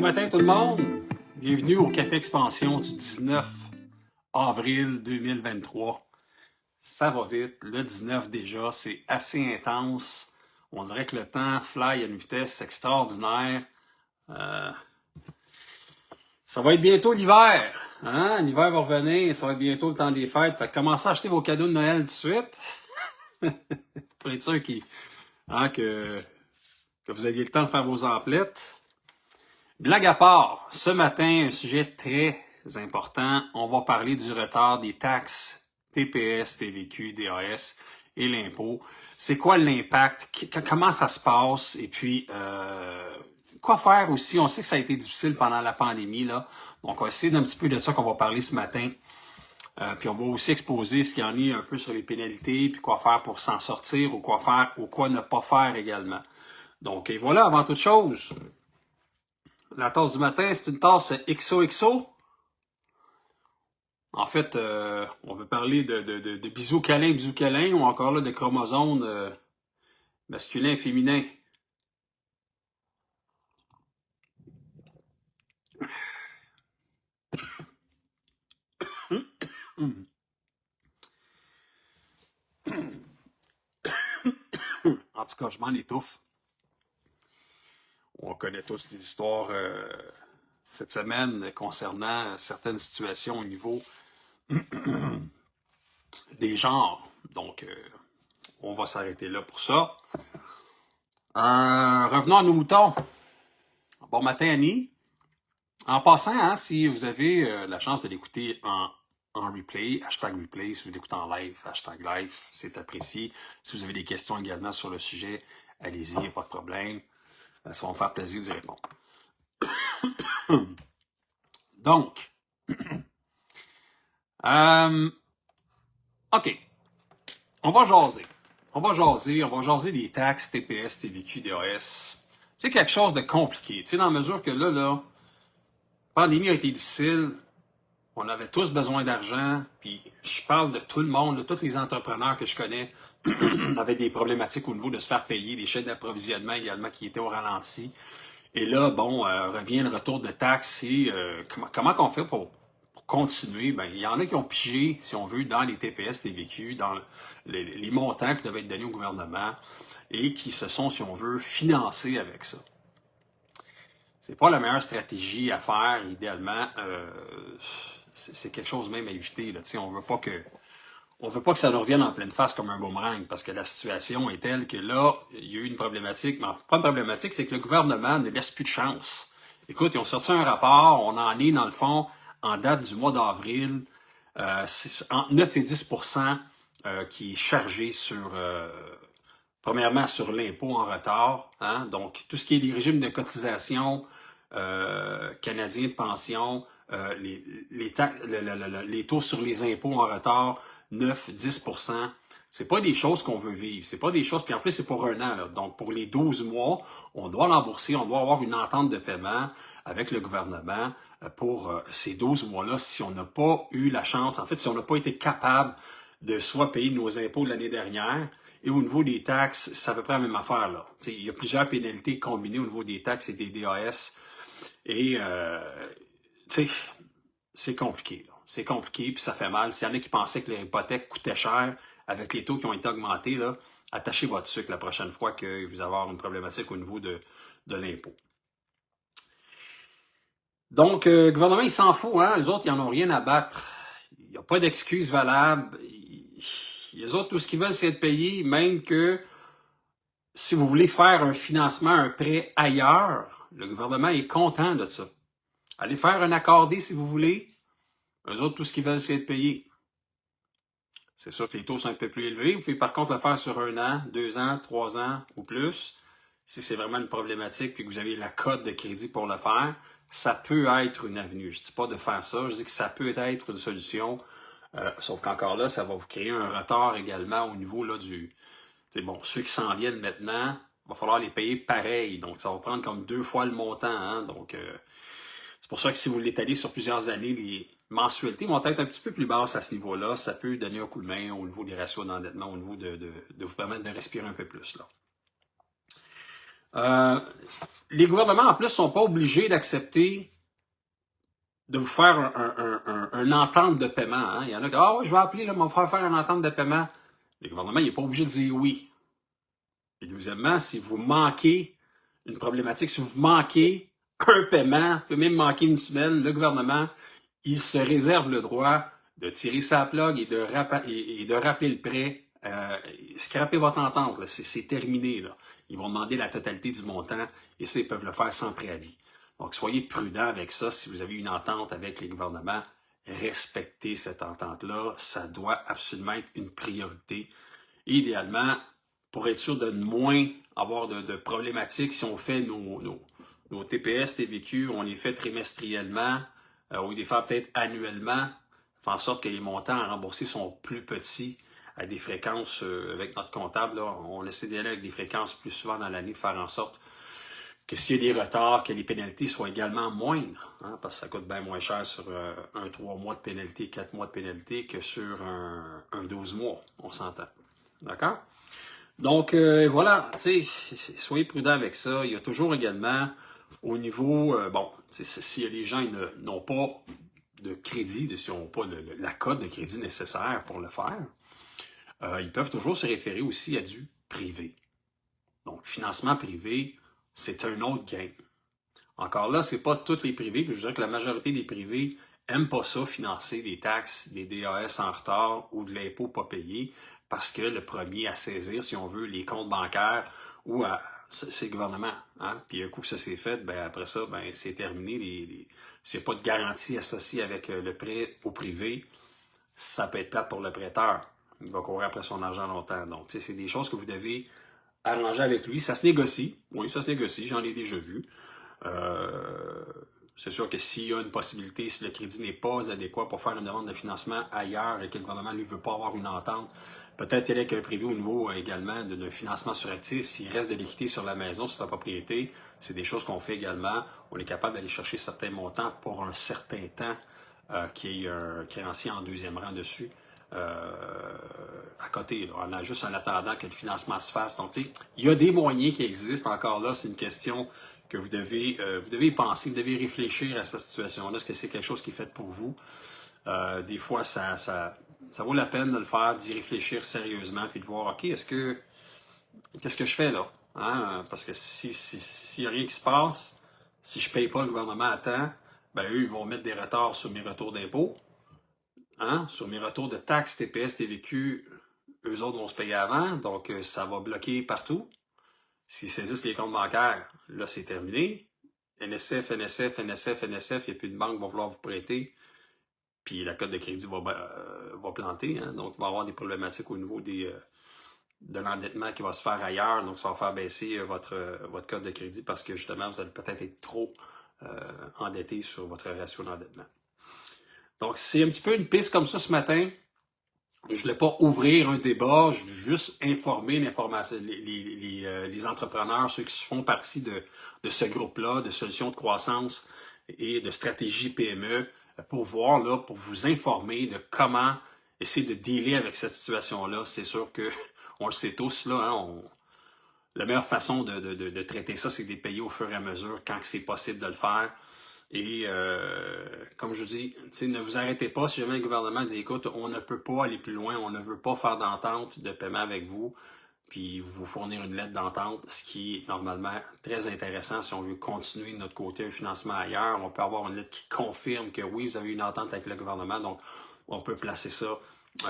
matin tout le monde, bienvenue au Café Expansion du 19 avril 2023. Ça va vite, le 19 déjà, c'est assez intense. On dirait que le temps fly à une vitesse extraordinaire. Ça va être bientôt l'hiver, hein? L'hiver va revenir, ça va être bientôt le temps des fêtes. Fait que commencez à acheter vos cadeaux de Noël tout de suite. Pour être sûr que vous aviez le temps de faire vos emplettes. Blague à part, ce matin, un sujet très important. On va parler du retard des taxes TPS, TVQ, DAS et l'impôt. C'est quoi l'impact? Comment ça se passe? Et puis, quoi faire aussi? On sait que ça a été difficile pendant la pandémie, là. Donc, on va essayer d'un petit peu de ça qu'on va parler ce matin. Puis on va aussi exposer ce qu'il y en est un peu sur les pénalités, puis quoi faire pour s'en sortir, ou quoi faire, ou quoi ne pas faire également. Donc, et voilà, avant toute chose, la tasse du matin, c'est une tasse XOXO. En fait, on veut parler de bisous câlins, ou encore là de chromosomes masculins et féminins. En tout cas, je m'en étouffe. On connaît tous des histoires cette semaine concernant certaines situations au niveau des genres. Donc, on va s'arrêter là pour ça. Revenons à nos moutons. Bon matin, Annie. En passant, hein, si vous avez la chance de l'écouter en replay, #replay, si vous l'écoutez en live, #live, c'est apprécié. Si vous avez des questions également sur le sujet, allez-y, il n'y a pas de problème. Ça va me faire plaisir d'y répondre. Donc, OK, on va jaser. On va jaser des taxes TPS, TVQ, DAS. C'est quelque chose de compliqué. Tu sais, dans la mesure que là, la pandémie a été difficile, on avait tous besoin d'argent, puis je parle de tout le monde, de tous les entrepreneurs que je connais avaient des problématiques au niveau de se faire payer, des chaînes d'approvisionnement également qui étaient au ralenti. Et là, bon, revient le retour de taxes et comment qu'on fait pour continuer? Ben, il y en a qui ont pigé, si on veut, dans les TPS, TVQ, dans les montants qui devaient être donnés au gouvernement et qui se sont, si on veut, financés avec ça. C'est pas la meilleure stratégie à faire, idéalement. C'est quelque chose même à éviter. Là. On veut pas que ça nous revienne en pleine face comme un boomerang, parce que la situation est telle que là, il y a eu une problématique. Mais pas une problématique, c'est que le gouvernement ne laisse plus de chance. Écoute, ils ont sorti un rapport, on en est dans le fond en date du mois d'avril, entre 9 et 10% qui est chargé sur, premièrement, sur l'impôt en retard. Hein? Donc, tout ce qui est des régimes de cotisation canadiens de pension, les taux sur les impôts en retard, 9-10%. C'est pas des choses qu'on veut vivre. C'est pas des choses. Puis en plus, c'est pour un an. Là. Donc, pour les 12 mois, on doit l'embourser, on doit avoir une entente de paiement avec le gouvernement pour ces 12 mois-là, si on n'a pas eu la chance, en fait, si on n'a pas été capable de soit payer nos impôts l'année dernière, et au niveau des taxes, c'est à peu près la même affaire. Là. Il y a plusieurs pénalités combinées au niveau des taxes et des DAS. Et, tu sais, c'est compliqué. Là. C'est compliqué, puis ça fait mal. S'il y en a qui pensaient que l'hypothèque coûtait cher avec les taux qui ont été augmentés, là, attachez votre sucre la prochaine fois que vous allez avoir une problématique au niveau de l'impôt. Donc, le gouvernement, il s'en fout. Hein? Les autres, ils n'en ont rien à battre. Il n'y a pas d'excuses valables. Les autres, tout ce qu'ils veulent, c'est être payés, même que si vous voulez faire un financement, un prêt ailleurs, le gouvernement est content de ça. Allez faire un accordé si vous voulez. Eux autres, tout ce qu'ils veulent, c'est être payés. C'est sûr que les taux sont un peu plus élevés. Vous pouvez par contre le faire sur 1 an, 2 ans, 3 ans ou plus. Si c'est vraiment une problématique et que vous avez la cote de crédit pour le faire, ça peut être une avenue. Je ne dis pas de faire ça, je dis que ça peut être une solution. Sauf qu'encore là, ça va vous créer un retard également au niveau là, bon, ceux qui s'en viennent maintenant, il va falloir les payer pareil. Donc, ça va prendre comme 2 fois le montant. Hein? Donc, c'est pour ça que si vous l'étalez sur plusieurs années, les mensualités vont être un petit peu plus basses à ce niveau-là. Ça peut donner un coup de main au niveau des ratios d'endettement, au niveau de vous permettre de respirer un peu plus. Là. Euh, les gouvernements, en plus, sont pas obligés d'accepter de vous faire un entente de paiement. Hein. Il y en a qui, ah ouais, je vais appeler, là, m'en faire une entente de paiement. Le gouvernement, il n'est pas obligé de dire oui. Et deuxièmement, si vous manquez une problématique, si vous manquez un paiement, peut même manquer une semaine, le gouvernement, il se réserve le droit de tirer sa plug et de rappeler le prêt, scraper votre entente. C'est terminé. Là. Ils vont demander la totalité du montant et ça, ils peuvent le faire sans préavis. Donc, soyez prudents avec ça. Si vous avez une entente avec les gouvernements, respectez cette entente-là. Ça doit absolument être une priorité. Idéalement, pour être sûr de moins avoir de problématiques, si on fait nos TPS, TVQ, on les fait trimestriellement, ou des faire peut-être annuellement, faire en sorte que les montants à rembourser sont plus petits à des fréquences, avec notre comptable, là, on essaie d'y aller avec des fréquences plus souvent dans l'année, faire en sorte que s'il y a des retards, que les pénalités soient également moindres, hein, parce que ça coûte bien moins cher sur un 3 mois de pénalité, 4 mois de pénalité que sur un 12 mois, on s'entend. D'accord? Donc, voilà, tu sais, soyez prudents avec ça. Il y a toujours également, au niveau, bon, s'il y a des gens qui n'ont pas de crédit, s'ils n'ont pas la cote de crédit nécessaire pour le faire, ils peuvent toujours se référer aussi à du privé. Donc, financement privé, c'est un autre game. Encore là, c'est pas tous les privés, puis je dirais que la majorité des privés n'aiment pas ça, financer des taxes, des DAS en retard ou de l'impôt pas payé, parce que le premier à saisir, si on veut, les comptes bancaires ou c'est le gouvernement. Hein? Puis un coup que ça s'est fait, ben après ça, ben c'est terminé. S'il n'y a pas de garantie associée avec le prêt au privé, ça peut être plate pour le prêteur. Il va courir après son argent longtemps. Donc, c'est des choses que vous devez arranger avec lui. Ça se négocie. Oui, ça se négocie. J'en ai déjà vu. C'est sûr que s'il y a une possibilité, si le crédit n'est pas adéquat pour faire une demande de financement ailleurs et que le gouvernement ne veut pas avoir une entente, peut-être y aller avec un privé au niveau également d'un financement sur actif. S'il reste de l'équité sur la maison, sur la propriété, c'est des choses qu'on fait également. On est capable d'aller chercher certains montants pour un certain temps qui est un créancier en deuxième rang dessus. À côté, là. On a juste en attendant que le financement se fasse. Donc, tu sais, il y a des moyens qui existent. Encore là, c'est une question que vous devez y penser, vous devez réfléchir à cette situation-là. Est-ce que c'est quelque chose qui est fait pour vous? Des fois, ça vaut la peine de le faire, d'y réfléchir sérieusement, puis de voir, OK, qu'est-ce que je fais là? Hein? Parce que s'il n'y a rien qui se passe, si je ne paye pas le gouvernement à temps, ben eux, ils vont mettre des retards sur mes retours d'impôts. Hein? Sur mes retours de taxes, TPS, TVQ, eux autres vont se payer avant, donc ça va bloquer partout. S'ils saisissent les comptes bancaires, là, c'est terminé. NSF, NSF, NSF, NSF, il n'y a plus de banque qui va vouloir vous prêter, puis la cote de crédit va planter. Hein? Donc, il va y avoir des problématiques au niveau de l'endettement qui va se faire ailleurs. Donc, ça va faire baisser votre cote de crédit parce que, justement, vous allez peut-être être trop endetté sur votre ratio d'endettement. Donc, c'est un petit peu une piste comme ça ce matin. Je ne voulais pas ouvrir un débat, je veux juste informer les entrepreneurs, ceux qui font partie de ce groupe-là, de solutions de croissance et de stratégie PME, pour voir, là, pour vous informer de comment essayer de dealer avec cette situation-là. C'est sûr que, on le sait tous, là, hein, la meilleure façon de traiter ça, c'est de les payer au fur et à mesure quand c'est possible de le faire. Et comme je vous dis, ne vous arrêtez pas si jamais le gouvernement dit écoute, on ne peut pas aller plus loin, on ne veut pas faire d'entente de paiement avec vous, puis vous fournir une lettre d'entente, ce qui est normalement très intéressant si on veut continuer de notre côté un financement ailleurs. On peut avoir une lettre qui confirme que oui, vous avez une entente avec le gouvernement, donc on peut placer ça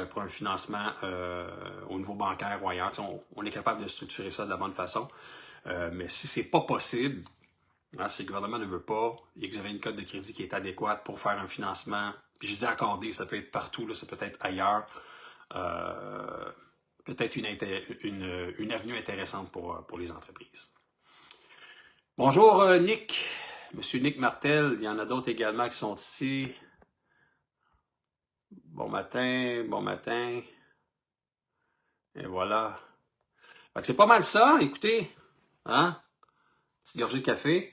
pour un financement au niveau bancaire ou ailleurs. On est capable de structurer ça de la bonne façon. Mais si c'est pas possible, hein, si le gouvernement ne veut pas et que vous avez une cote de crédit qui est adéquate pour faire un financement, puis je dis accordé, ça peut être partout, là, ça peut être ailleurs, peut-être une avenue intéressante pour les entreprises. Bonjour Nick, Monsieur Nick Martel, il y en a d'autres également qui sont ici. Bon matin, bon matin. Et voilà. Fait que c'est pas mal ça, écoutez. Hein? Petite gorgée de café.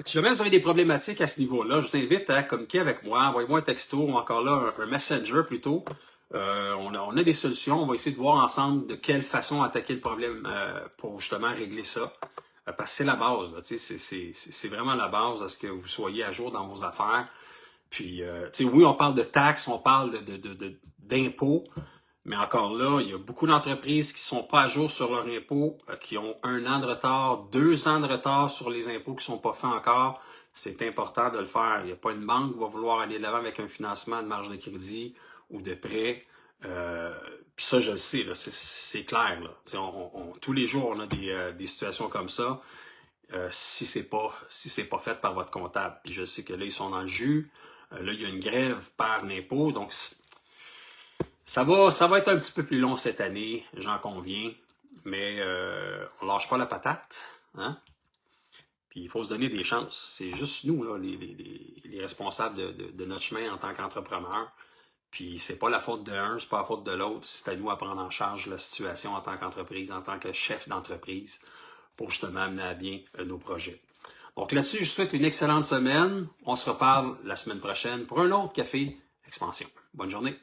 Si jamais vous avez des problématiques à ce niveau-là, je vous invite à communiquer avec moi. Envoyez-moi un texto ou encore là un messenger plutôt On a des solutions. On va essayer de voir ensemble de quelle façon attaquer le problème pour justement régler ça. Parce que c'est la base. C'est vraiment la base à ce que vous soyez à jour dans vos affaires. Puis, oui, on parle de taxes, on parle d'impôts. Mais encore là, il y a beaucoup d'entreprises qui ne sont pas à jour sur leurs impôts, qui ont 1 an de retard, 2 ans de retard sur les impôts qui ne sont pas faits encore. C'est important de le faire. Il n'y a pas une banque qui va vouloir aller de l'avant avec un financement de marge de crédit ou de prêt. Puis ça, je le sais, c'est clair. Là. Tous les jours, on a des situations comme ça. Si c'est pas fait par votre comptable. Puis je sais que là, ils sont dans le jus. Là, il y a une grève par l'impôt. Donc, ça va être un petit peu plus long cette année, j'en conviens, mais on lâche pas la patate, hein? Puis il faut se donner des chances. C'est juste nous, là, les responsables de notre chemin en tant qu'entrepreneurs. Puis c'est pas la faute de un, c'est pas la faute de l'autre. C'est à nous à prendre en charge la situation en tant qu'entreprise, en tant que chef d'entreprise, pour justement amener à bien nos projets. Donc là-dessus, je vous souhaite une excellente semaine. On se reparle la semaine prochaine pour un autre café expansion. Bonne journée.